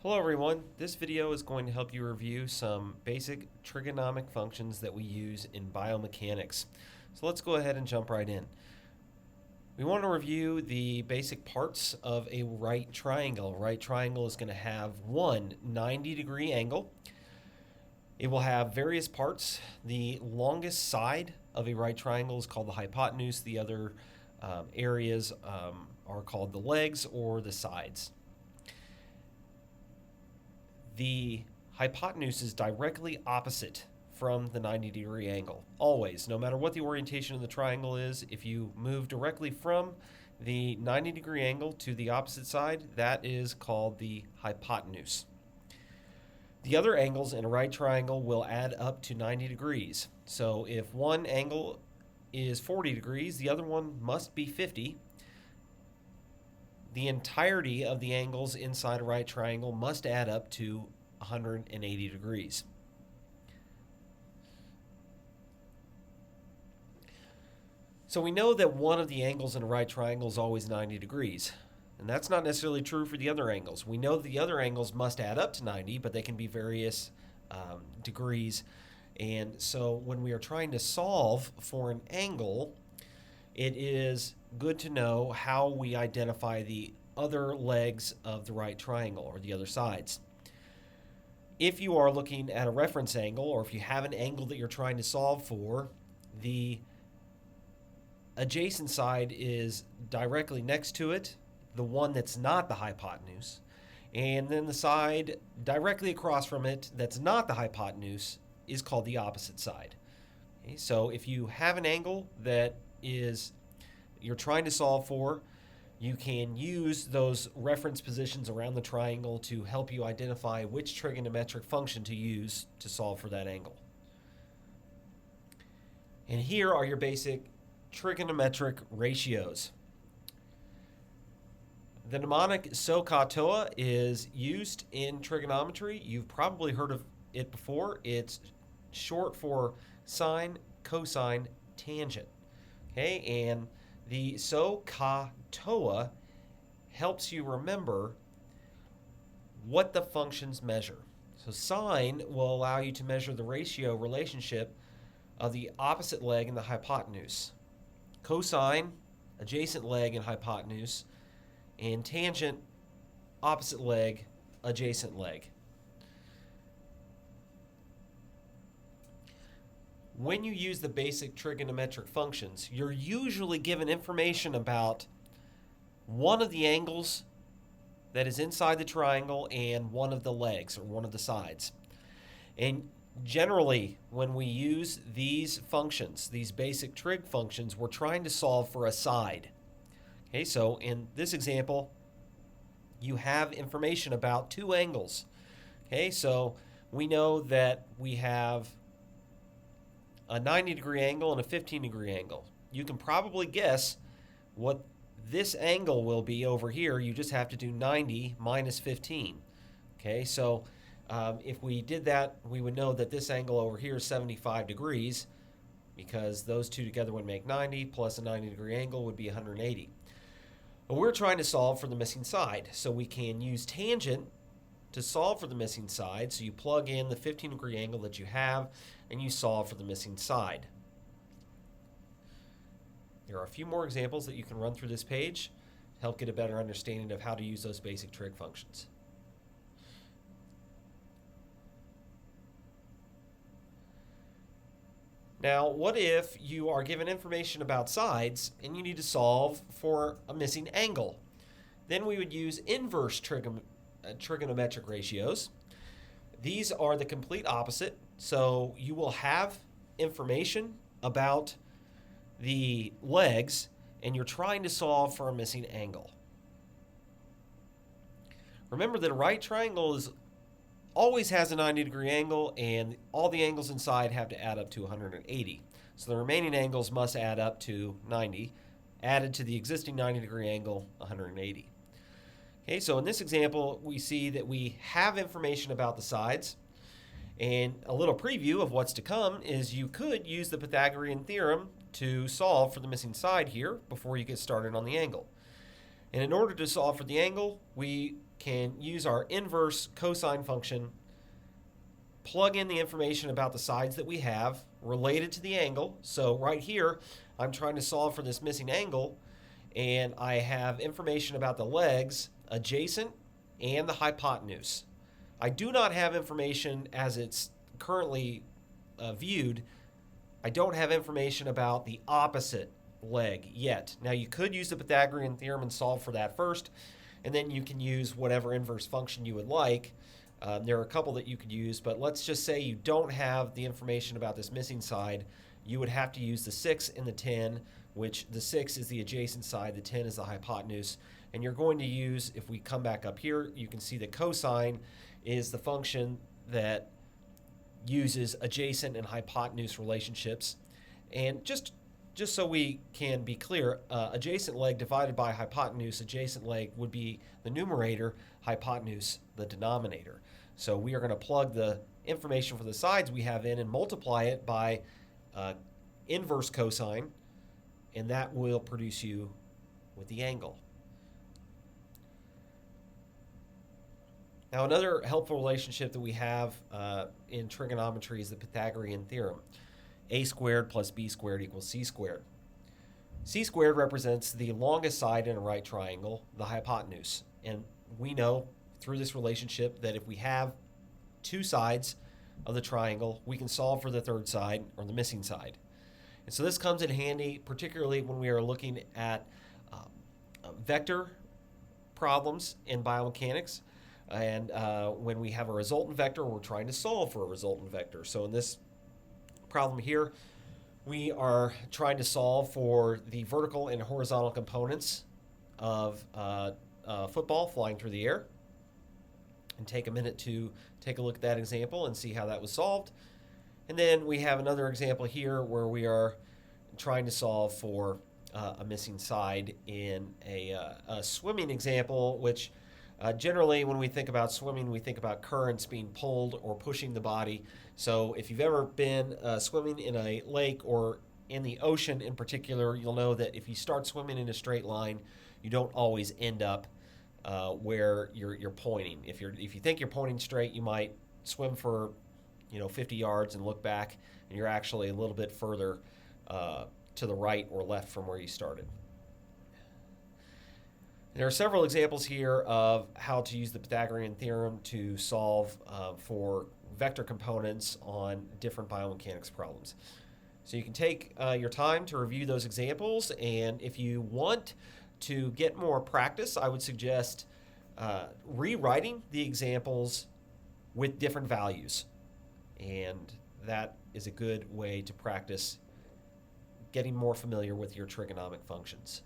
Hello everyone, this video is going to help you review some basic trigonomic functions that we use in biomechanics. So let's go ahead and jump right in. We want to review the basic parts of a right triangle. A right triangle is going to have one 90-degree angle. It will have various parts. The longest side of a right triangle is called the hypotenuse. The other areas are called the legs or the sides. The hypotenuse is directly opposite from the 90-degree angle. Always, no matter what the orientation of the triangle is, if you move directly from the 90-degree angle to the opposite side, that is called the hypotenuse. The other angles in a right triangle will add up to 90 degrees. So if one angle is 40 degrees, the other one must be 50. The entirety of the angles inside a right triangle must add up to 180 degrees. So we know that one of the angles in a right triangle is always 90 degrees. And that's not necessarily true for the other angles. We know that the other angles must add up to 90, but they can be various degrees. And so when we are trying to solve for an angle, it is good to know how we identify the other legs of the right triangle, or the other sides. If you are looking at a reference angle, or if you have an angle that you're trying to solve for, the adjacent side is directly next to it, the one that's not the hypotenuse, and then the side directly across from it that's not the hypotenuse is called the opposite side. Okay, so if you have an angle that you're trying to solve for, you can use those reference positions around the triangle to help you identify which trigonometric function to use to solve for that angle. And here are your basic trigonometric ratios. The mnemonic SOHCAHTOA is used in trigonometry. You've probably heard of it before. It's short for sine, cosine, tangent. Okay, and the SOHCAHTOA helps you remember what the functions measure. So sine will allow you to measure the ratio relationship of the opposite leg and the hypotenuse. Cosine, adjacent leg and hypotenuse, and tangent, opposite leg, adjacent leg. When you use the basic trigonometric functions, you're usually given information about one of the angles that is inside the triangle and one of the legs, or one of the sides. And generally, when we use these functions, these basic trig functions, we're trying to solve for a side. Okay, so in this example, you have information about two angles. Okay, so we know that we have a 90-degree angle and a 15-degree angle. You can probably guess what this angle will be over here. You just have to do 90 minus 15. Okay, so if we did that, we would know that this angle over here is 75 degrees, because those two together would make 90, plus a 90-degree angle would be 180. But we're trying to solve for the missing side, so we can use tangent to solve for the missing side. So you plug in the 15-degree angle that you have, and you solve for the missing side. There are a few more examples that you can run through this page to help get a better understanding of how to use those basic trig functions. Now, what if you are given information about sides and you need to solve for a missing angle? Then we would use inverse trigonometric ratios. These are the complete opposite. So you will have information about the legs, and you're trying to solve for a missing angle. Remember that a right triangle always has a 90-degree angle, and all the angles inside have to add up to 180. So the remaining angles must add up to 90, added to the existing 90-degree angle, 180. Okay, so in this example, we see that we have information about the sides, and a little preview of what's to come is you could use the Pythagorean theorem to solve for the missing side here before you get started on the angle. And in order to solve for the angle, we can use our inverse cosine function, plug in the information about the sides that we have related to the angle. So right here, I'm trying to solve for this missing angle, and I have information about the legs adjacent and the hypotenuse. I do not have information as it's currently viewed. I don't have information about the opposite leg yet. Now you could use the Pythagorean theorem and solve for that first, and then you can use whatever inverse function you would like. There are a couple that you could use, but let's just say you don't have the information about this missing side. You would have to use the 6 and the 10, which the 6 is the adjacent side, the 10 is the hypotenuse. And you're going to use, if we come back up here, you can see the cosine is the function that uses adjacent and hypotenuse relationships. And just so we can be clear, adjacent leg divided by hypotenuse, adjacent leg would be the numerator, hypotenuse the denominator. So we are going to plug the information for the sides we have in and multiply it by inverse cosine, and that will produce you with the angle. Now, another helpful relationship that we have in trigonometry is the Pythagorean theorem. A squared plus b squared equals c squared. C squared represents the longest side in a right triangle, the hypotenuse. And we know through this relationship that if we have two sides of the triangle, we can solve for the third side, or the missing side. And so this comes in handy, particularly when we are looking at vector problems in biomechanics. And when we have a resultant vector, we're trying to solve for a resultant vector. So in this problem here, we are trying to solve for the vertical and horizontal components of football flying through the air. And take a minute to take a look at that example and see how that was solved. And then we have another example here where we are trying to solve for a missing side in a swimming example, which generally, when we think about swimming, we think about currents being pulled or pushing the body. So if you've ever been swimming in a lake or in the ocean in particular, you'll know that if you start swimming in a straight line, you don't always end up where you're pointing. If you think you're pointing straight, you might swim for 50 yards and look back, and you're actually a little bit further to the right or left from where you started. There are several examples here of how to use the Pythagorean theorem to solve for vector components on different biomechanics problems. So you can take your time to review those examples, and if you want to get more practice, I would suggest rewriting the examples with different values, and that is a good way to practice getting more familiar with your trigonomic functions.